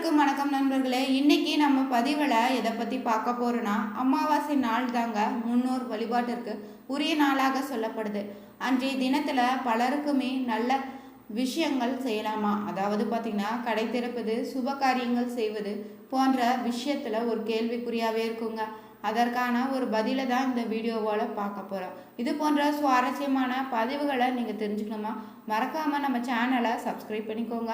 அனைவருக்கும் வணக்கம் நண்பர்களே. இன்னைக்கு நம்ம பதிவில் எதை பற்றி பார்க்க போகிறோன்னா, அமாவாசை நாள் தாங்க முன்னோர் வழிபாட்டிற்கு உரிய நாளாக சொல்லப்படுது. அன்றைய தினத்தில் பலருக்குமே நல்ல விஷயங்கள் செய்யலாமா, அதாவது பார்த்திங்கன்னா கடை திறப்பது, சுப காரியங்கள் செய்வது போன்ற விஷயத்தில் ஒரு கேள்விக்குறியாகவே இருக்குங்க. அதற்கான ஒரு பதிலை தான் இந்த வீடியோவால் பார்க்க போகிறோம். இது போன்ற சுவாரஸ்யமான பதிவுகளை நீங்கள் தெரிஞ்சுக்கணுமா, மறக்காமல் நம்ம சேனலை சப்ஸ்கிரைப் பண்ணிக்கோங்க.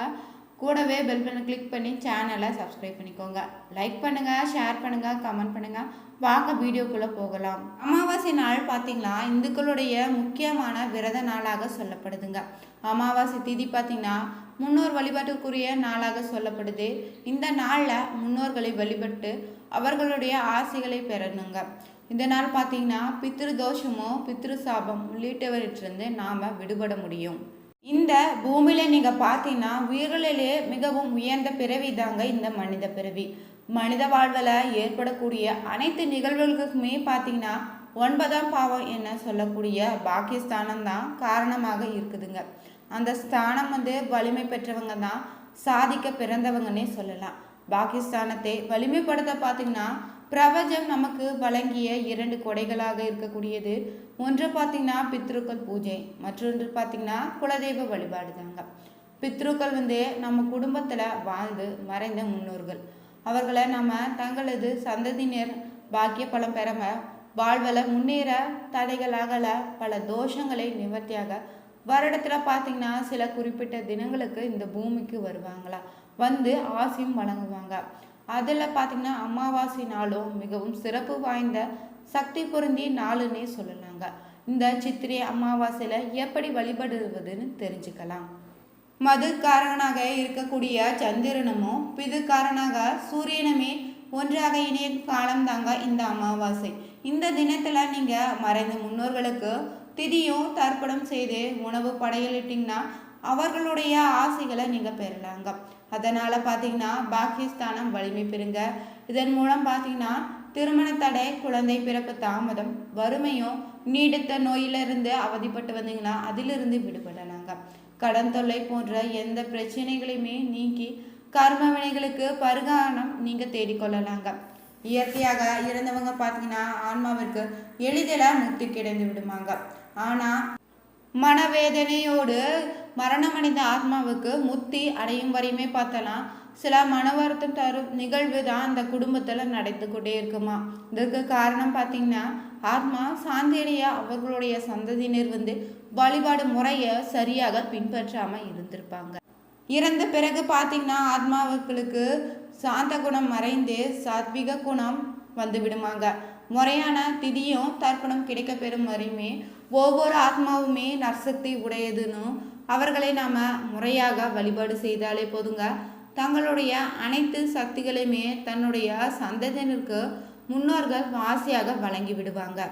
கூடவே பெல் பட்டனை கிளிக் பண்ணி சேனலை சப்ஸ்கிரைப் பண்ணிக்கோங்க. லைக் பண்ணுங்கள், ஷேர் பண்ணுங்கள், கமெண்ட் பண்ணுங்கள். வாங்க வீடியோக்குள்ளே போகலாம். அமாவாசை நாள் பார்த்திங்கன்னா இந்துக்களுடைய முக்கியமான விரத நாளாக சொல்லப்படுதுங்க. அமாவாசை திதி பார்த்திங்கன்னா முன்னோர் வழிபாட்டுக்குரிய நாளாக சொல்லப்படுது. இந்த நாளில் முன்னோர்களை வழிபட்டு அவர்களுடைய ஆசைகளை பெறணுங்க. இந்த நாள் பார்த்திங்கன்னா பித்ரு தோஷமோ பித்ரு சாபம் உள்ளிட்டவற்றிலிருந்து நாம் விடுபட முடியும். இந்த பூமியில் நீங்கள் பார்த்தீங்கன்னா உயிர்களிலே மிகவும் உயர்ந்த பிறவி தாங்க இந்த மனித பிறவி. மனித வாழ்வில் ஏற்படக்கூடிய அனைத்து நிகழ்வுகளுக்குமே பார்த்தீங்கன்னா 9ஆம் பாவம் என்ன சொல்லக்கூடிய பாக்கியஸ்தானம் தான் காரணமாக இருக்குதுங்க. அந்த ஸ்தானம் வலிமை பெற்றவங்க தான் சாதிக்க பிறந்தவங்கன்னே சொல்லலாம். பாக்கியஸ்தானத்தை வலிமைப்படுத்த பார்த்தீங்கன்னா பிரபஞ்சம் நமக்கு வழங்கிய 2 கொடைகளாக இருக்கக்கூடியது. ஒன்று பார்த்திங்கன்னா பித்ருக்கள் பூஜை, மற்றொன்று பார்த்திங்கன்னா குலதெய்வ வழிபாடு தாங்க. பித்ருக்கள் நம்ம குடும்பத்தில் வாழ்ந்து மறைந்த முன்னோர்கள். அவர்களை நம்ம தங்களது சந்ததியினர் பாக்கிய பலம் பெற வாழ்வில் முன்னேற தடைகளாகல பல தோஷங்களை நிவர்த்தியாக வருடத்தில் பார்த்திங்கன்னா சில குறிப்பிட்ட தினங்களுக்கு இந்த பூமிக்கு வருவாங்களா, ஆசையும் வழங்குவாங்க. அதில் பார்த்திங்கன்னா அமாவாசை நாளும் மிகவும் சிறப்பு வாய்ந்த சக்தி பொருந்தி நாளுன்னே சொல்லலாங்க. இந்த சித்திரை அமாவாசையில் எப்படி வழிபடுவதுன்னு தெரிஞ்சுக்கலாம். மதுக்காரனாக இருக்கக்கூடிய சந்திரனமும் பிதுக்காரனாக சூரியனுமே ஒன்றாக இணைய காலம் தாங்க இந்த அமாவாசை. இந்த தினத்தில் நீங்கள் மறைந்த முன்னோர்களுக்கு திதியும் தர்ப்பணம் செய்து உணவு படையலிட்டிங்கன்னா அவர்களுடைய ஆசைகளை நீங்கள் பெறலாங்க. அதனால் பார்த்தீங்கன்னா பாக்கியஸ்தானம் வலிமை பெறுங்க. இதன் மூலம் பார்த்தீங்கன்னா திருமண தடை, குழந்தை பிறப்பு தாமதம், வறுமையும் நீடித்த நோயிலிருந்து அவதிப்பட்டு வந்தீங்கன்னா அதிலிருந்து விடுபடலாங்க. கடன் தொல்லை போன்ற எந்த பிரச்சனைகளையுமே நீக்கி கர்ம வினைகளுக்கு பரிகாரம் நீங்கள் தேடிக்கொள்ளலாங்க. இயற்கையாக இறந்தவங்க பார்த்தீங்கன்னா ஆன்மாவிற்கு எளிதில் முக்தி கிடைந்து விடுவாங்க. ஆனால் மனவேதனையோடு மரணமடைந்த ஆத்மாவுக்கு முக்தி அடையும் வரையுமே பார்த்தலாம் சில மன வருத்தம் தரும் நிகழ்வு தான் அந்த குடும்பத்தில் நடந்து கொண்டே இருக்குமா. இதற்கு காரணம் பார்த்தீங்கன்னா ஆத்மா சாந்தியடைய அவர்களுடைய சந்ததியினர் வழிபாடு முறையை சரியாக பின்பற்றாமல் இருந்திருப்பாங்க. இறந்த பிறகு பார்த்தீங்கன்னா ஆத்மாவுகளுக்கு சாந்த குணம் மறைந்து சாத்விக குணம் விடுமாங்க. முறையான திதியும் தர்ப்பணம் கிடைக்க பெறும் வரையுமே ஒவ்வொரு ஆத்மாவுமே நற்சக்தி உடையதுன்னு அவர்களை நாம் முறையாக வழிபாடு செய்தாலே போதுங்க. தங்களுடைய அனைத்து சக்திகளையுமே தன்னுடைய சந்ததியினருக்கு முன்னோர்கள் வாசியாக வழங்கி விடுவாங்க.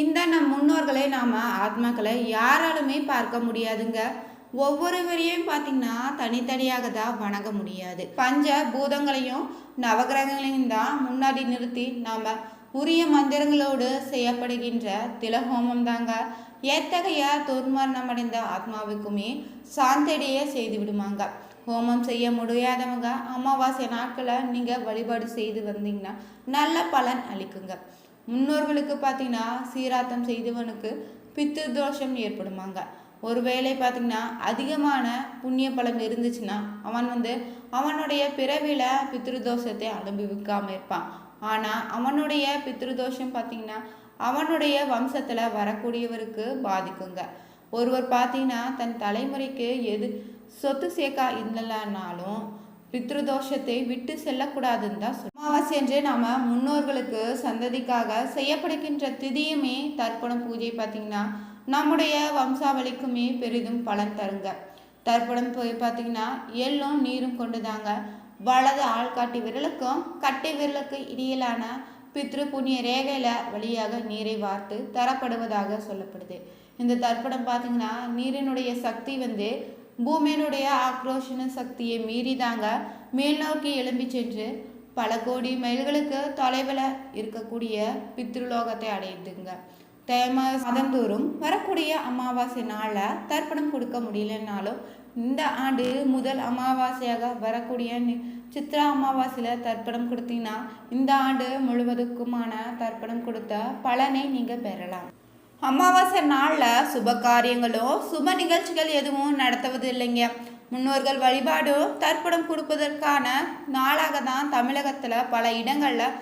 இந்த நம் முன்னோர்களை நாம் ஆத்மாக்களை யாராலுமே பார்க்க முடியாதுங்க. ஒவ்வொருவரையும் பார்த்திங்கன்னா தனித்தனியாக தான் வணங்க முடியாது. பஞ்ச பூதங்களையும் நவகிரகங்களையும் தான் முன்னாடி நிறுத்தி நாம் உரிய மந்திரங்களோடு செய்யப்படுகின்ற திலஹோமம் தாங்க எத்தகைய துர்மரணம் அடைந்த ஆத்மாவுக்குமே சாந்தடியை செய்து விடுவாங்க. ஹோமம் செய்ய முடியாதவங்க அமாவாசை நாட்களில் நீங்கள் வழிபாடு செய்து வந்தீங்கன்னா நல்ல பலன் அளிக்குங்க. முன்னோர்களுக்கு பார்த்தீங்கன்னா சீராத்தம் செய்தவனுக்கு பித்ரு தோஷம் ஏற்படுமாங்க. ஒருவேளை பார்த்திங்கன்னா அதிகமான புண்ணிய பலம் இருந்துச்சுன்னா அவன் அவனுடைய பிறவியில் பித்ருதோஷத்தை அனுபவிக்காமல் இருப்பான். ஆனால் அவனுடைய பித்ருதோஷம் பார்த்திங்கன்னா அவனுடைய வம்சத்தில் வரக்கூடியவருக்கு பாதிக்குங்க. ஒருவர் பார்த்திங்கன்னா தன் தலைமுறைக்கு எது சொத்து சேர்க்கா இல்லைனாலும் பித்ருதோஷத்தை விட்டு செல்லக்கூடாதுன்னு தான் அமாவாசை என்று நாம் முன்னோர்களுக்கு சந்ததிக்காக செய்யப்படுகின்ற திதியுமே தர்ப்பணம் பூஜை பார்த்திங்கன்னா நம்முடைய வம்சாவளிக்குமே பெரிதும் பலன் தருங்க. தர்ப்பணம் போய் பார்த்திங்கன்னா எள்ளும் நீரும் கொண்டு தாங்க வலது ஆள்காட்டி விரலுக்கும் கட்டை விரலுக்கு இடையிலான பித்ரு புண்ணிய ரேகையில வழியாக நீரை வார்த்து தரப்படுவதாக சொல்லப்படுது. இந்த தர்ப்பணம் பார்த்திங்கன்னா நீரினுடைய சக்தி பூமியினுடைய ஆக்ரோஷன சக்தியை மீறி தாங்க மேல் நோக்கி எழும்பி சென்று பல கோடி மைல்களுக்கு தொலைவில் இருக்கக்கூடிய பித்ருலோகத்தை அடையுதுங்க. மாதந்தோறும் வரக்கூடிய அமாவாசை நாளில் தர்ப்பணம் கொடுக்க முடியலனாலும் இந்த ஆண்டு முதல் அமாவாசையாக வரக்கூடிய சித்ரா அமாவாசையில் தர்ப்பணம் கொடுத்தீங்கன்னா இந்த ஆண்டு முழுவதுக்குமான தர்ப்பணம் கொடுத்த பலனை நீங்கள் பெறலாம். அமாவாசை நாளில் சுப காரியங்களோ சுப நிகழ்ச்சிகள் எதுவும் நடத்துவது இல்லைங்க. முன்னோர்கள் வழிபாடும் தர்ப்பணம் கொடுப்பதற்கான நாளாக தான் தமிழகத்தில் பல இடங்களில்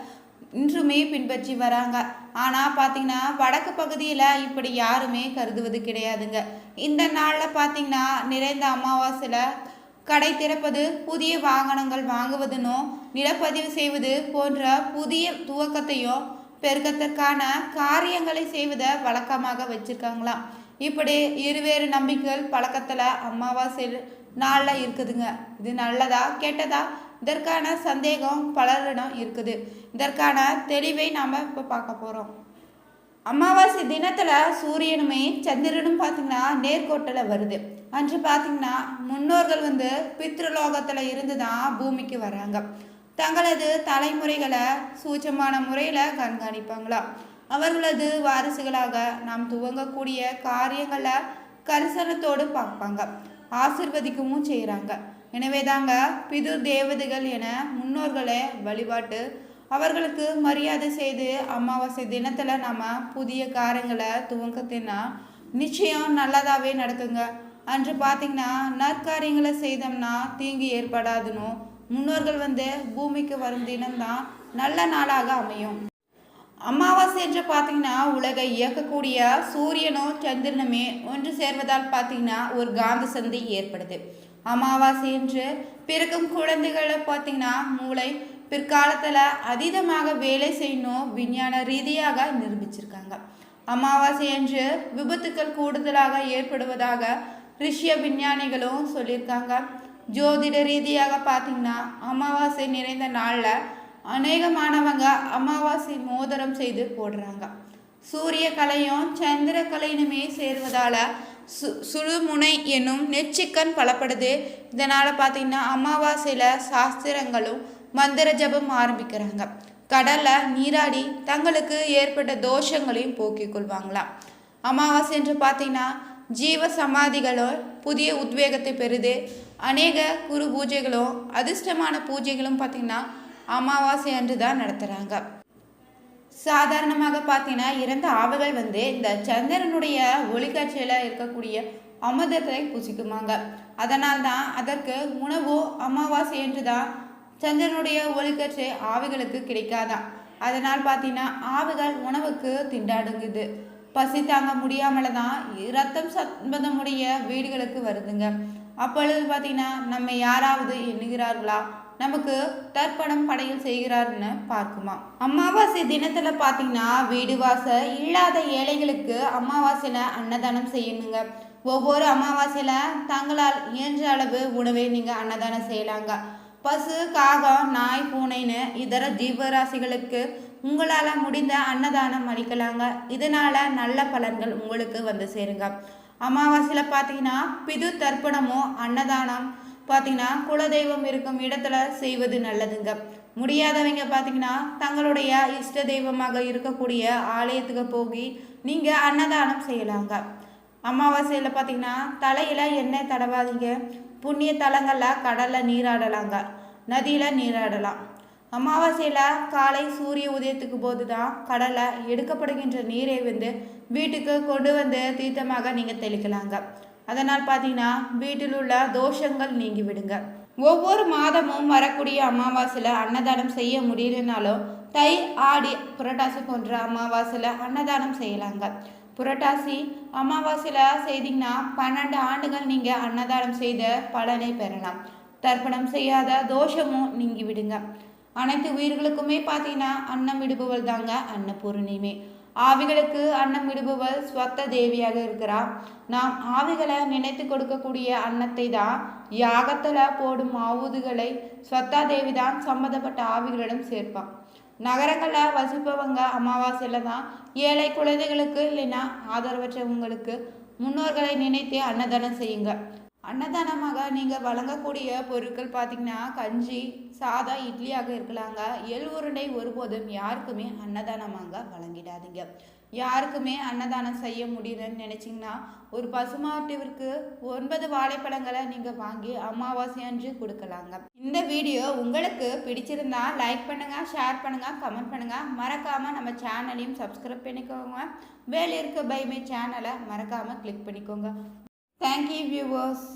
இன்றுமே பின்பற்றி வராங்க. ஆனால் பார்த்தீங்கன்னா வடக்கு பகுதியில் இப்படி யாருமே கருதுவது கிடையாதுங்க. இந்த நாளில் பார்த்தீங்கன்னா நிறைந்த அமாவாசையில் கடை திறப்பது, புதிய வாகனங்கள் வாங்குவதுனோ நிலப்பதிவு செய்வது போன்ற புதிய துவக்கத்தையோ பெருக்கத்திற்கான காரியங்களை செய்வதை வழக்கமாக வச்சுருக்காங்களாம். இப்படி இருவேறு நம்பிக்கைகள் பழக்கத்தில் அமாவாசை நாளில் இருக்குதுங்க. இது நல்லதா கெட்டதா இதற்கான சந்தேகம் பலரிடம் இருக்குது. இதற்கான தெளிவை நாம் இப்போ பார்க்க போகிறோம். அமாவாசை தினத்தில் சூரியனுமே சந்திரனும் பார்த்திங்கன்னா நேர்கோட்டில் வருது. அன்று பார்த்திங்கன்னா முன்னோர்கள் பித்ருலோகத்தில் இருந்து தான் பூமிக்கு வராங்க. தங்களது தலைமுறைகளை சூட்சமான முறையில் கண்காணிப்பாங்களாம். அவர்களது வாரிசுகளாக நாம் துவங்கக்கூடிய காரியங்களை கரிசனத்தோடு பார்ப்பாங்க, ஆசிர்வதிக்கவும் செய்கிறாங்க. எனவே தாங்க பிதுர் தேவதைகள் என முன்னோர்களை வழிபாட்டு அவர்களுக்கு மரியாதை செய்து அமாவாசை தினத்தில் நம்ம புதிய காரியங்களை துவக்கத்தினா நிச்சயம் நல்லதாகவே நடக்குங்க. அன்று பார்த்திங்கன்னா நற்காரியங்களை செய்தோம்னா தீங்கு ஏற்படாதுன்னு முன்னோர்கள் பூமிக்கு வரும் தினம்தான் நல்ல நாளாக அமையும். அமாவாசை என்று பார்த்திங்கன்னா உலகை இயக்கக்கூடிய சூரியனும் சந்திரனுமே ஒன்று சேர்வதால் பார்த்திங்கன்னா ஒரு காந்த சந்தி ஏற்படுது. அமாவாசை என்று பிறக்கும் குழந்தைகளை பார்த்திங்கன்னா மூளை பிற்காலத்தில் அதீதமாக வேலை செய்யணும் விஞ்ஞான ரீதியாக நிரூபிச்சிருக்காங்க. அமாவாசை என்று விபத்துக்கள் கூடுதலாக ஏற்படுவதாக ரிஷிய விஞ்ஞானிகளும் சொல்லியிருக்காங்க. ஜோதிட ரீதியாக பார்த்திங்கன்னா அமாவாசை நிறைந்த நாளில் அநேகமானவங்க அமாவாசை மோதிரம் செய்து போடுறாங்க. சூரிய கலையும் சந்திர கலையுமே சேர்வதால் சுழுமுனை என்னும் நெச்சிக்கண் பலப்படுது. இதனால் பார்த்திங்கன்னா அமாவாசையில் சாஸ்திரங்களும் மந்திர ஜபம் ஆரம்பிக்கிறாங்க. கடலில் நீராடி தங்களுக்கு ஏற்பட்ட தோஷங்களையும் போக்கிக் கொள்வாங்களாம். அமாவாசை என்று பார்த்திங்கன்னா ஜீவ சமாதிகளும் புதிய உத்வேகத்தை பெறுது. அநேக குரு பூஜைகளும் அதிர்ஷ்டமான பூஜைகளும் பார்த்திங்கன்னா அமாவாசை அன்று தான் நடத்துகிறாங்க. சாதாரணமாக பார்த்தீங்கன்னா இறந்த ஆவுகள் இந்த சந்திரனுடைய ஒளிக்காட்சியில் இருக்கக்கூடிய அமிர்தத்தை புசிக்குமாங்க. அதனால் தான் அதற்கு உணவு அமாவாசை என்று தான் சந்திரனுடைய ஒளிக்காட்சி ஆவிகளுக்கு கிடைக்காதான். அதனால் பார்த்தீங்கன்னா ஆவுகள் உணவுக்கு திண்டாடுங்குது. பசி தாங்க முடியாமல தான் இரத்தம் சம்பந்தமுடைய வீடுகளுக்கு வருதுங்க. அப்பொழுது பார்த்தீங்கன்னா நம்ம யாராவது எண்ணுகிறார்களா, நமக்கு தர்ப்பணம் படையல் செய்கிறாருன்னு பார்க்குமா. அமாவாசை தினத்தில் பார்த்தீங்கன்னா வீடு வாசல் இல்லாத ஏழைகளுக்கு அமாவாசையில் அன்னதானம் செய்யணுங்க. ஒவ்வொரு அமாவாசையில் தங்களால் இயன்ற அளவு உணவை நீங்கள் அன்னதானம் செய்யலாங்க. பசு, காகம், நாய், பூனைன்னு இதர ஜீவராசிகளுக்கு உங்களால் முடிந்த அன்னதானம் அளிக்கலாங்க. இதனால் நல்ல பலன்கள் உங்களுக்கு சேருங்க. அமாவாசையில் பார்த்தீங்கன்னா பிது தர்ப்பணமோ அன்னதானம் பார்த்தீங்கன்னா குலதெய்வம் இருக்கும் இடத்துல செய்வது நல்லதுங்க. முடியாதவங்க பார்த்தீங்கன்னா தங்களுடைய இஷ்ட தெய்வமாக இருக்கக்கூடிய ஆலயத்துக்கு போய் நீங்கள் அன்னதானம் செய்யலாங்க. அமாவாசையில் பார்த்தீங்கன்னா தலையில் எண்ணெய் தடவாதீங்க. புண்ணிய தலங்களில் கடலில் நீராடலாங்க, நதியில் நீராடலாம். அமாவாசையில் காலை சூரிய உதயத்துக்கு போது தான் கடலில் எடுக்கப்படுகின்ற நீரை வீட்டுக்கு கொண்டு தீர்த்தமாக நீங்கள் தெளிக்கலாங்க. அதனால் பார்த்தீங்கன்னா வீட்டில் உள்ள தோஷங்கள் நீங்கி விடுங்க. ஒவ்வொரு மாதமும் வரக்கூடிய அமாவாசையில் அன்னதானம் செய்ய முடியலனாலும் தை, ஆடி, புரட்டாசி போன்ற அமாவாசையில் அன்னதானம் செய்யலாங்க. புரட்டாசி அமாவாசையில் செய்தீங்கன்னா 12 ஆண்டுகள் நீங்கள் அன்னதானம் செய்த பலனை பெறலாம். தர்ப்பணம் செய்யாத தோஷமும் நீங்கி விடுங்க. அனைத்து உயிர்களுக்குமே பார்த்தீங்கன்னா அன்னம் விடுபவள் தாங்க அன்னபூரணியுமே. ஆவிகளுக்கு அன்னம் விடுபவள் ஸ்வத்த தேவியாக இருக்கிறார். நாம் ஆவிகளை நினைத்து கொடுக்கக்கூடிய அன்னத்தை தான் யாகத்தில் போடும் ஆவுதுகளை ஸ்வத்தா தேவி தான் சம்மந்தப்பட்ட ஆவிகளிடம் சேர்ப்பான். நகரங்களில் வசிப்பவங்க அமாவாசையில் தான் ஏழை குழந்தைகளுக்கு இல்லைன்னா ஆதரவற்றவங்களுக்கு முன்னோர்களை நினைத்து அன்னதானம் செய்யுங்க. அன்னதானமாக நீங்கள் வழங்கக்கூடிய பொருட்கள் பார்த்திங்கன்னா கஞ்சி, சாதம் இட்லியாக இருக்கலாங்க. எள் உருண்டை ஒருபோதும் யாருக்குமே அன்னதானமாங்க வழங்கிடாதீங்க. யாருக்குமே அன்னதானம் செய்ய முடியலன்னு நினச்சிங்கன்னா ஒரு பசுமாட்டிற்கு 9 வாழைப்பழங்களை நீங்கள் வாங்கி அமாவாசை அன்று கொடுக்கலாங்க. இந்த வீடியோ உங்களுக்கு பிடிச்சிருந்தா லைக் பண்ணுங்கள், ஷேர் பண்ணுங்கள், கமெண்ட் பண்ணுங்கள். மறக்காமல் நம்ம சேனலையும் சப்ஸ்கிரைப் பண்ணிக்கோங்க. வேலை இருக்க பைமே சேனலை மறக்காமல் கிளிக் பண்ணிக்கோங்க. Thank you viewers.